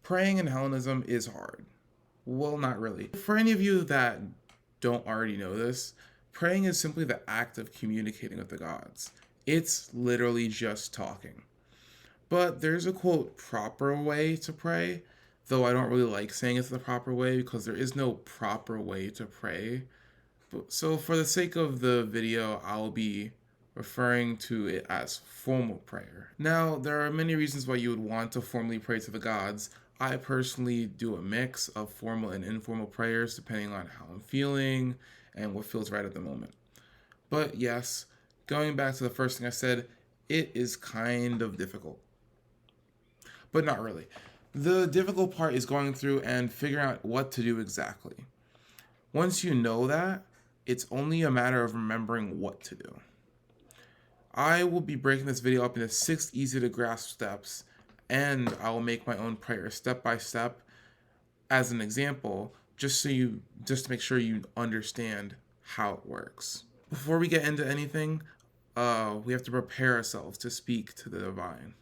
Praying in Hellenism is hard. Well, not really. For any of you that don't already know this, praying is simply the act of communicating with the gods. It's literally just talking. But there's a quote proper way to pray, though I don't really like saying it's the proper way because there is no proper way to pray. So for the sake of the video, I'll be referring to it as formal prayer. Now, there are many reasons why you would want to formally pray to the gods. I personally do a mix of formal and informal prayers depending on how I'm feeling and what feels right at the moment. But yes, going back to the first thing I said, it is kind of difficult. But not really. The difficult part is going through and figuring out what to do exactly. Once you know that, it's only a matter of remembering what to do. I will be breaking this video up into 6 easy to grasp steps, and I will make my own prayer step by step as an example, just to make sure you understand how it works. Before we get into anything, we have to prepare ourselves to speak to the divine.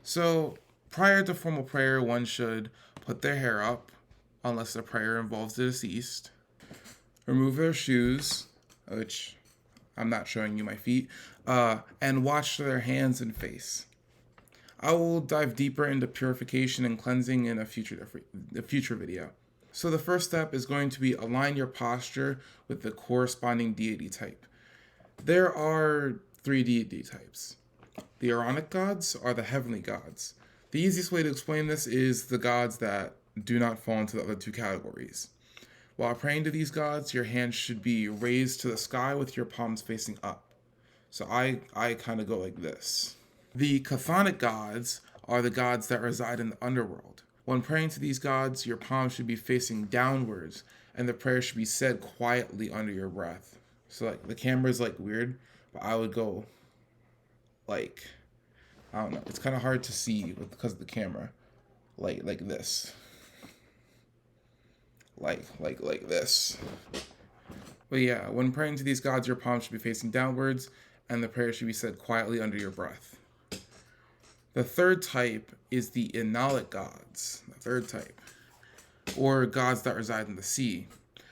So, prior to formal prayer, one should put their hair up, unless the prayer involves the deceased. Remove their shoes, which I'm not showing you my feet, and wash their hands and face. I will dive deeper into purification and cleansing in a future video. So the first step is going to be align your posture with the corresponding deity type. There are 3 deity types. The Aaronic gods are the heavenly gods. The easiest way to explain this is the gods that do not fall into the other 2 categories. While praying to these gods, your hands should be raised to the sky with your palms facing up. So I kind of go like this. The chthonic gods are the gods that reside in the underworld. When praying to these gods, your palms should be facing downwards, and the prayer should be said quietly under your breath. So like the camera's like weird, but I would go like, I don't know, it's kind of hard to see because of the camera, like this. Like this. But yeah, when praying to these gods, your palms should be facing downwards, and the prayer should be said quietly under your breath. The third type is the Enolic gods, or gods that reside in the sea.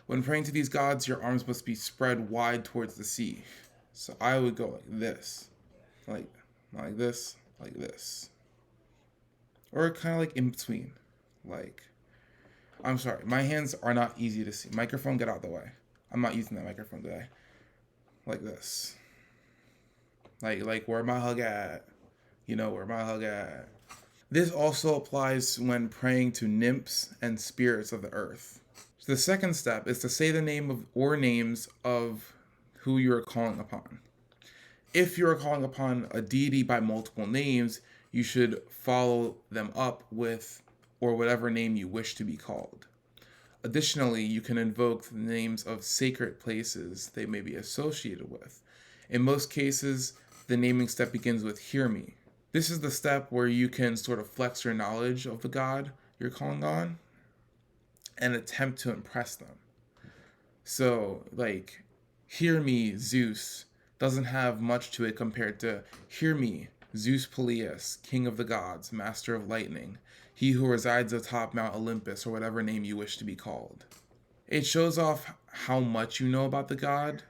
When praying to these gods, your arms must be spread wide towards the sea. So I would go like this, like this, or kind of like in between, like. I'm sorry, my hands are not easy to see. Microphone, get out of the way. I'm not using that microphone today. Like this. Like where my hug at? You know where my hug at. This also applies when praying to nymphs and spirits of the earth. So the second step is to say the name of or names of who you are calling upon. If you are calling upon a deity by multiple names, you should follow them up with or whatever name you wish to be called. Additionally, you can invoke the names of sacred places they may be associated with. In most cases, the naming step begins with "hear me." This is the step where you can sort of flex your knowledge of the god you're calling on and attempt to impress them. So, like, "Hear me, Zeus," doesn't have much to it compared to "Hear me, Zeus Peleus, king of the gods, master of lightning, he who resides atop Mount Olympus," or whatever name you wish to be called. It shows off how much you know about the god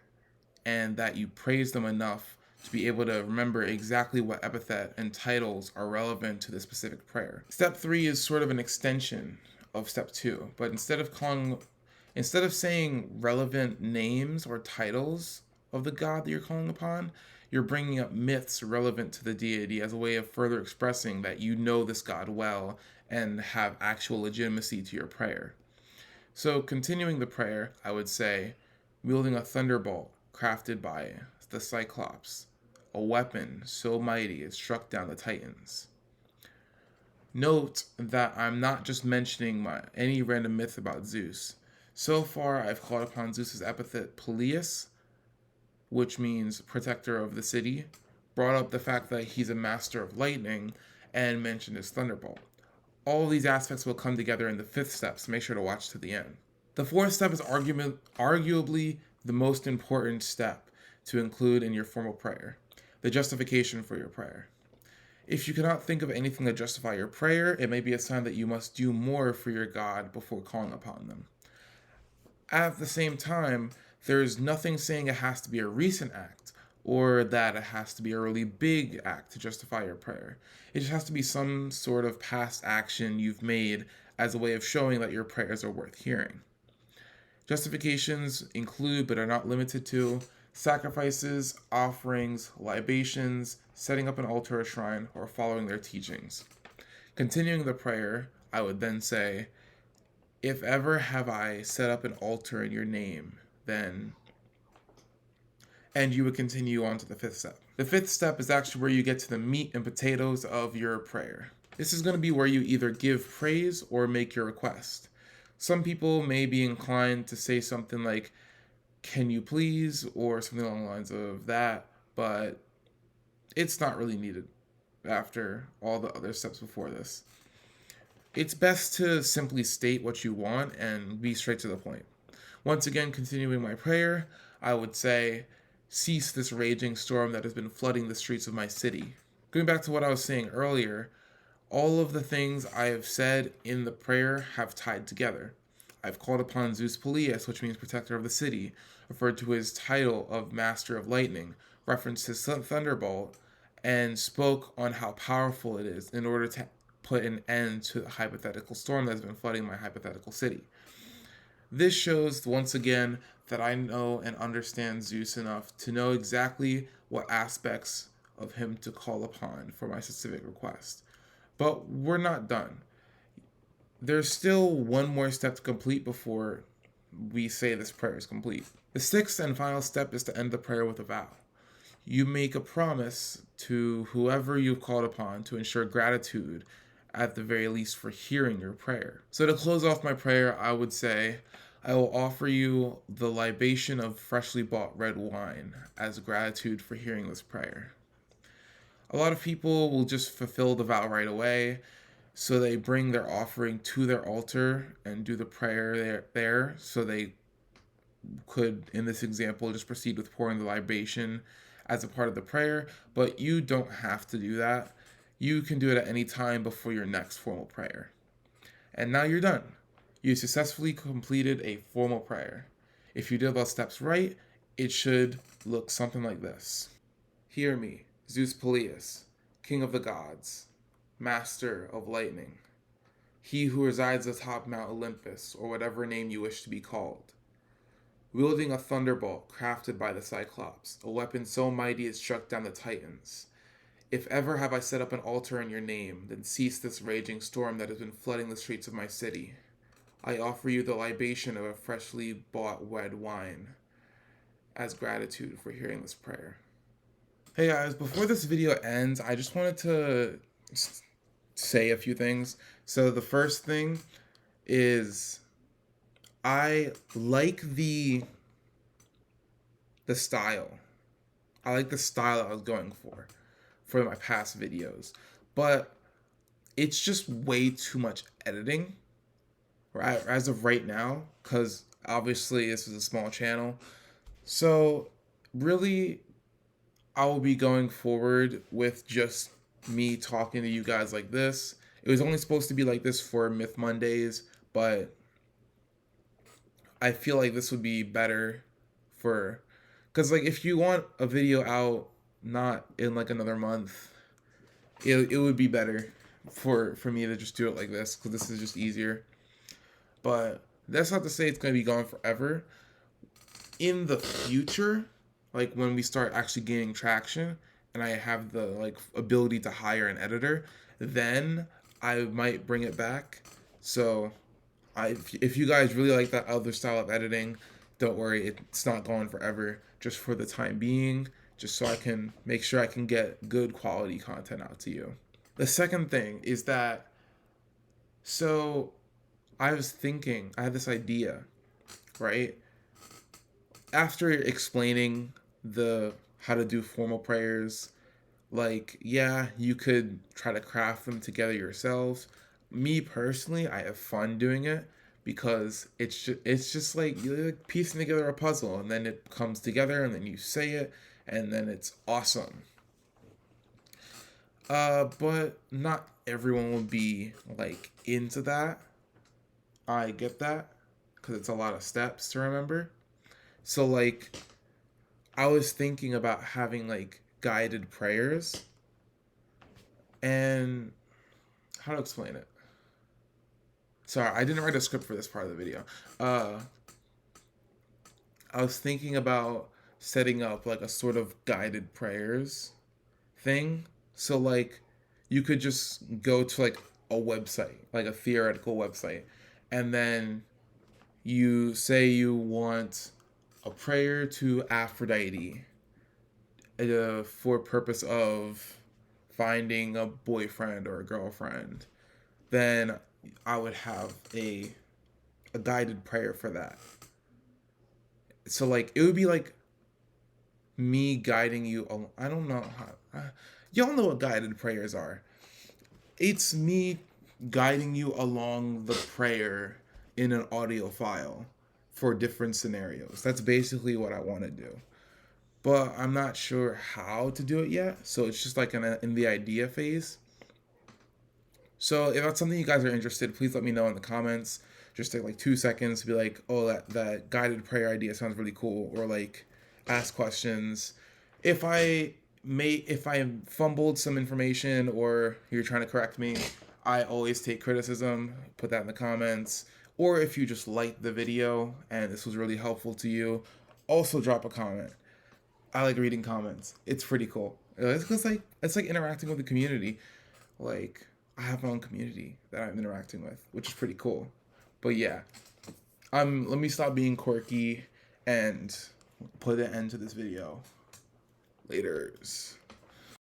and that you praise them enough to be able to remember exactly what epithet and titles are relevant to the specific prayer. Step 3 is sort of an extension of step 2, but instead of saying relevant names or titles of the god that you're calling upon, you're bringing up myths relevant to the deity as a way of further expressing that you know this god well and have actual legitimacy to your prayer. So continuing the prayer, I would say, wielding a thunderbolt crafted by the Cyclops, a weapon so mighty it struck down the Titans. Note that I'm not just mentioning any random myth about Zeus. So far, I've called upon Zeus's epithet Peleus, which means protector of the city, brought up the fact that he's a master of lightning, and mentioned his thunderbolt. All of these aspects will come together in the 5th step, so make sure to watch to the end. The 4th step is arguably the most important step to include in your formal prayer, the justification for your prayer. If you cannot think of anything to justify your prayer, it may be a sign that you must do more for your God before calling upon them. At the same time, there's nothing saying it has to be a recent act or that it has to be a really big act to justify your prayer. It just has to be some sort of past action you've made as a way of showing that your prayers are worth hearing. Justifications include, but are not limited to, sacrifices, offerings, libations, setting up an altar or shrine, or following their teachings. Continuing the prayer, I would then say, if ever have I set up an altar in your name, then... And you would continue on to the fifth step. The fifth step is actually where you get to the meat and potatoes of your prayer. This is going to be where you either give praise or make your request. Some people may be inclined to say something like, can you please, or something along the lines of that, but it's not really needed after all the other steps before this. It's best to simply state what you want and be straight to the point. Once again, continuing my prayer, I would say, cease this raging storm that has been flooding the streets of my city. Going back to what I was saying earlier, all of the things I have said in the prayer have tied together. I've called upon Zeus Peleus, which means protector of the city, referred to his title of Master of Lightning, referenced his thunderbolt, and spoke on how powerful it is in order to put an end to the hypothetical storm that has been flooding my hypothetical city. This shows, once again, that I know and understand Zeus enough to know exactly what aspects of him to call upon for my specific request. But we're not done. There's still one more step to complete before we say this prayer is complete. The sixth and final step is to end the prayer with a vow. You make a promise to whoever you've called upon to ensure gratitude, at the very least, for hearing your prayer. So to close off my prayer, I would say, I will offer you the libation of freshly bought red wine as gratitude for hearing this prayer. A lot of people will just fulfill the vow right away, so they bring their offering to their altar and do the prayer there, so they could, in this example, just proceed with pouring the libation as a part of the prayer, but you don't have to do that. You can do it at any time before your next formal prayer. And now you're done. You successfully completed a formal prayer. If you did those steps right, it should look something like this. Hear me, Zeus Peleus, king of the gods, master of lightning, he who resides atop Mount Olympus, or whatever name you wish to be called, wielding a thunderbolt crafted by the Cyclops, a weapon so mighty it struck down the Titans. If ever have I set up an altar in your name, then cease this raging storm that has been flooding the streets of my city. I offer you the libation of a freshly bought red wine as gratitude for hearing this prayer. Hey guys, before this video ends, I just wanted to say a few things. So the first thing is, I like the style. I like the style I was going for my past videos, but it's just way too much editing right as of right now, because obviously this is a small channel. So really, I will be going forward with just me talking to you guys like this. It was only supposed to be like this for Myth Mondays, but I feel like this would be better for, because like if you want a video out not in like another month, it would be better for me to just do it like this, because this is just easier. But that's not to say it's going to be gone forever. In the future, like when we start actually gaining traction and I have the like ability to hire an editor, then I might bring it back. So if you guys really like that other style of editing, don't worry, it's not going forever, just for the time being, just so I can make sure I can get good quality content out to you. The second thing is that, so I was thinking, I had this idea, right? After explaining how to do formal prayers, like, yeah, you could try to craft them together yourselves. Me personally, I have fun doing it, because it's just like you're like piecing together a puzzle, and then it comes together, and then you say it, and then it's awesome. But not everyone will be like into that. I get that because it's a lot of steps to remember. So like I was thinking about having like guided prayers, and how to explain it. Sorry, I didn't write a script for this part of the video. Uh I was thinking about setting up like a sort of guided prayers thing. So like you could just go to like a website, like a theoretical website, and then you say you want a prayer to Aphrodite for purpose of finding a boyfriend or a girlfriend, then I would have a guided prayer for that. So like it would be like me guiding you. I don't know how. Y'all know what guided prayers are. It's me guiding you along the prayer in an audio file for different scenarios. That's basically what I want to do. But I'm not sure how to do it yet. So it's just like in the idea phase. So if that's something you guys are interested, please let me know in the comments. Just take like 2 seconds to be like, oh, that guided prayer idea sounds really cool, or like ask questions. If I fumbled some information or you're trying to correct me, I always take criticism. Put that in the comments. Or if you just liked the video and this was really helpful to you, also drop a comment. I like reading comments. It's pretty cool. It's like interacting with the community. Like I have my own community that I'm interacting with, which is pretty cool. But yeah, let me stop being quirky and put an end to this video. Laters.